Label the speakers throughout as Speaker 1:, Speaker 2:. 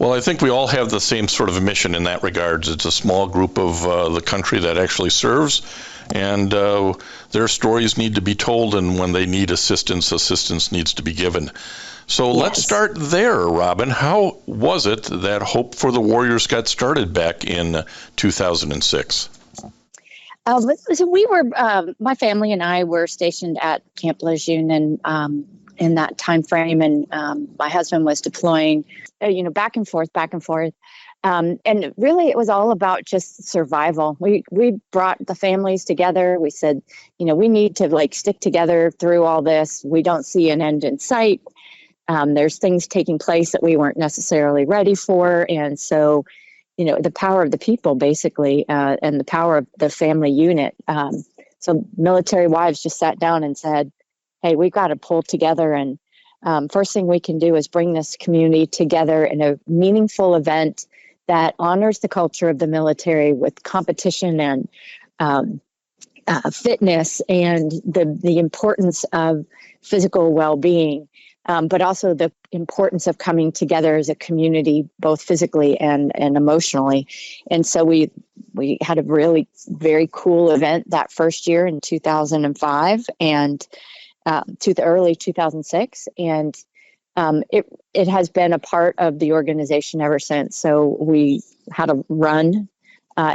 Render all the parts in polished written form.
Speaker 1: Well, I think we all have the same sort of mission in that regards. It's a small group of the country that actually serves, and their stories need to be told, and when they need assistance, assistance needs to be given. So let's start there, Robin. How was it that Hope for the Warriors got started back in 2006?
Speaker 2: So we were, my family and I were stationed at Camp Lejeune and in that time frame, and my husband was deploying, back and forth. And really, it was all about just survival. We brought the families together. We said, we need to stick together through all this. We don't see an end in sight. There's things taking place that we weren't necessarily ready for. And so, the power of the people, basically, and the power of the family unit. So military wives just sat down and said, hey, we've got to pull together. And first thing we can do is bring this community together in a meaningful event that honors the culture of the military with competition and fitness and the importance of physical well-being, but also the importance of coming together as a community, both physically and emotionally. And so we had a really very cool event that first year in 2005 and to the early 2006. And it has been a part of the organization ever since. So we had a run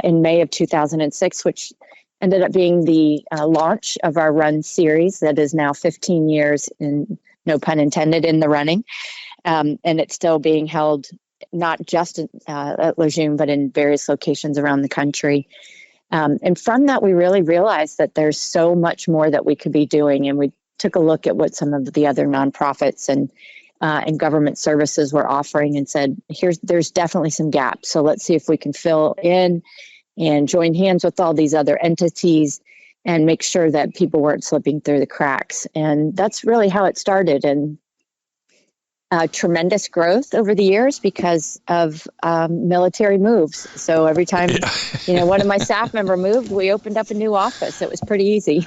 Speaker 2: in May of 2006, which ended up being the launch of our run series that is now 15 years, in no pun intended, in the running. And it's still being held not just at Lejeune, but in various locations around the country. And from that, we really realized that there's so much more that we could be doing. And we took a look at what some of the other nonprofits and government services were offering and said, there's definitely some gaps. So let's see if we can fill in and join hands with all these other entities and make sure that people weren't slipping through the cracks. And that's really how it started. And tremendous growth over the years because of military moves. So every time, one of my staff member moved, we opened up a new office. It was pretty easy.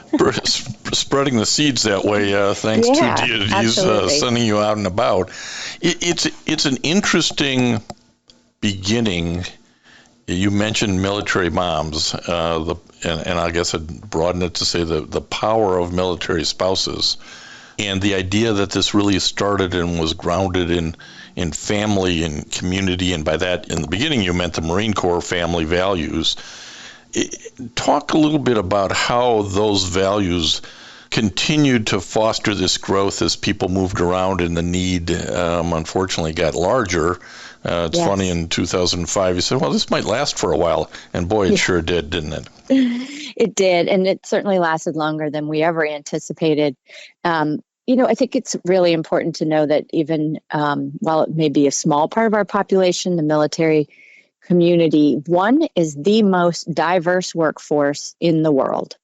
Speaker 1: Spreading the seeds that way, thanks to deities sending you out and about. It's an interesting beginning. You mentioned military moms, and I guess I'd broaden it to say the power of military spouses. And the idea that this really started and was grounded in family and community, and by that, in the beginning, you meant the Marine Corps family values. Talk a little bit about how those values continued to foster this growth as people moved around and the need, unfortunately, got larger. It's funny, in 2005, you said, well, this might last for a while. And boy, it sure did, didn't it?
Speaker 2: It did. And it certainly lasted longer than we ever anticipated. I think it's really important to know that even while it may be a small part of our population, the military community, one, is the most diverse workforce in the world.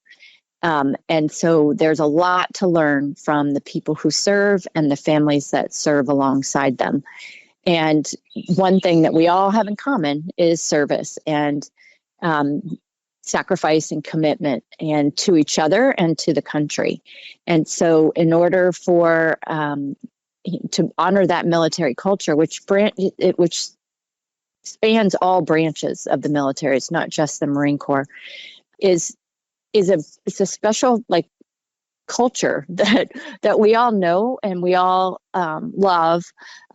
Speaker 2: And so there's a lot to learn from the people who serve and the families that serve alongside them. And one thing that we all have in common is service and sacrifice and commitment, and to each other and to the country. And so in order for to honor that military culture, which spans all branches of the military, it's not just the Marine Corps, it's a special culture that we all know and we all love,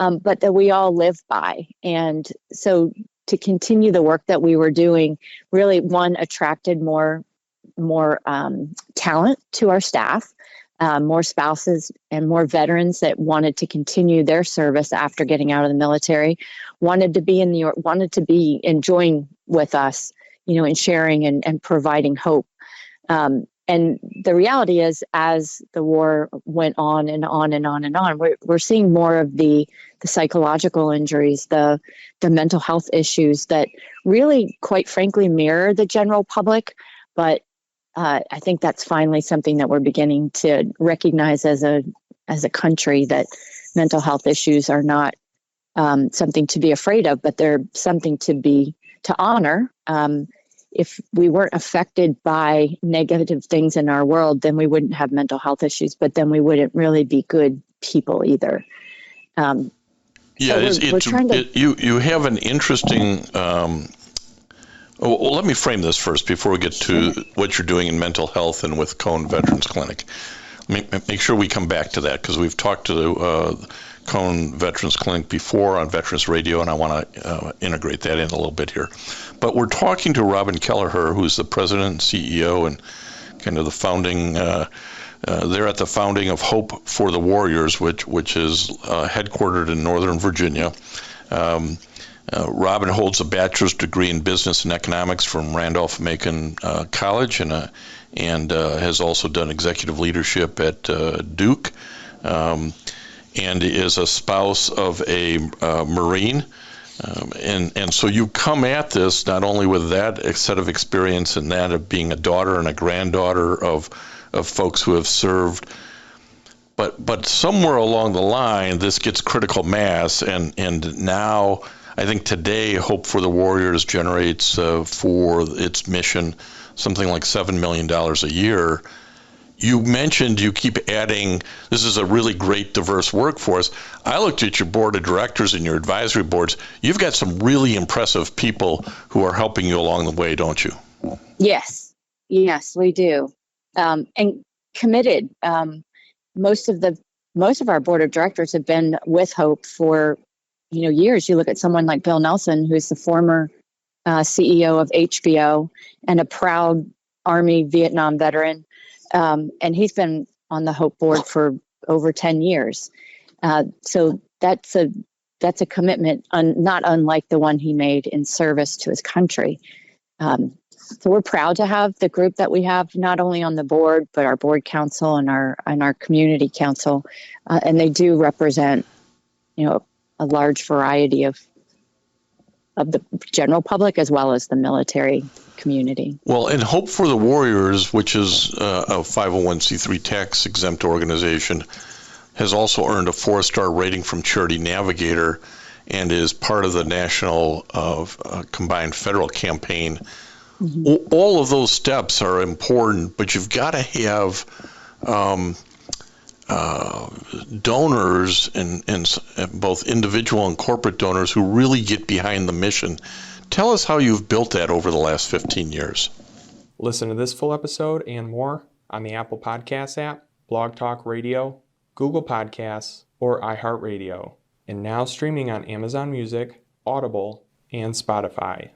Speaker 2: but that we all live by. And so to continue the work that we were doing, really, one, attracted more talent to our staff, more spouses and more veterans that wanted to continue their service after getting out of the military, wanted to be enjoying with us, and sharing and providing hope. And the reality is, as the war went on and on and on and on, we're seeing more of the psychological injuries, the mental health issues that really, quite frankly, mirror the general public. But I think that's finally something that we're beginning to recognize as a country, that mental health issues are not something to be afraid of, but they're something to honor. If we weren't affected by negative things in our world, then we wouldn't have mental health issues, but then we wouldn't really be good people either.
Speaker 1: Yeah, so we're trying to... you have an interesting... well, let me frame this first before we get to what you're doing in mental health and with Cone Veterans Clinic. Make sure we come back to that, because we've talked to the Cone Veterans Clinic before on Veterans Radio, and I want to integrate that in a little bit here. But we're talking to Robin Kelleher, who's the president and CEO and kind of the founding... they're at the founding of Hope for the Warriors, which is headquartered in Northern Virginia. Robin holds a bachelor's degree in business and economics from Randolph-Macon College, and has also done executive leadership at Duke, and is a spouse of a Marine. And so you come at this not only with that set of experience and that of being a daughter and a granddaughter of folks who have served, but somewhere along the line this gets critical mass, and now I think today Hope for the Warriors generates for its mission something like $7 million a year. You mentioned you keep adding, this is a really great diverse workforce. I looked at your board of directors and your advisory boards. You've got some really impressive people who are helping you along the way, don't you?
Speaker 2: Yes, we do. And committed. Most of our board of directors have been with Hope for years. You look at someone like Bill Nelson, who's the former CEO of HBO and a proud Army Vietnam veteran, and he's been on the Hope board for over 10 years. So that's a commitment not unlike the one he made in service to his country. So we're proud to have the group that we have, not only on the board, but our board council and our community council, and they do represent, a large variety of the general public as well as the military community.
Speaker 1: Well, and Hope for the Warriors, which is a 501c3 tax-exempt organization, has also earned a 4-star rating from Charity Navigator and is part of the National Combined Federal Campaign. Mm-hmm. All of those steps are important, but you've got to have donors and both individual and corporate donors who really get behind the mission. Tell us how you've built that over the last 15 years.
Speaker 3: Listen to this full episode and more on the Apple Podcasts app, Blog Talk Radio, Google Podcasts, or iHeartRadio. And now streaming on Amazon Music, Audible, and Spotify.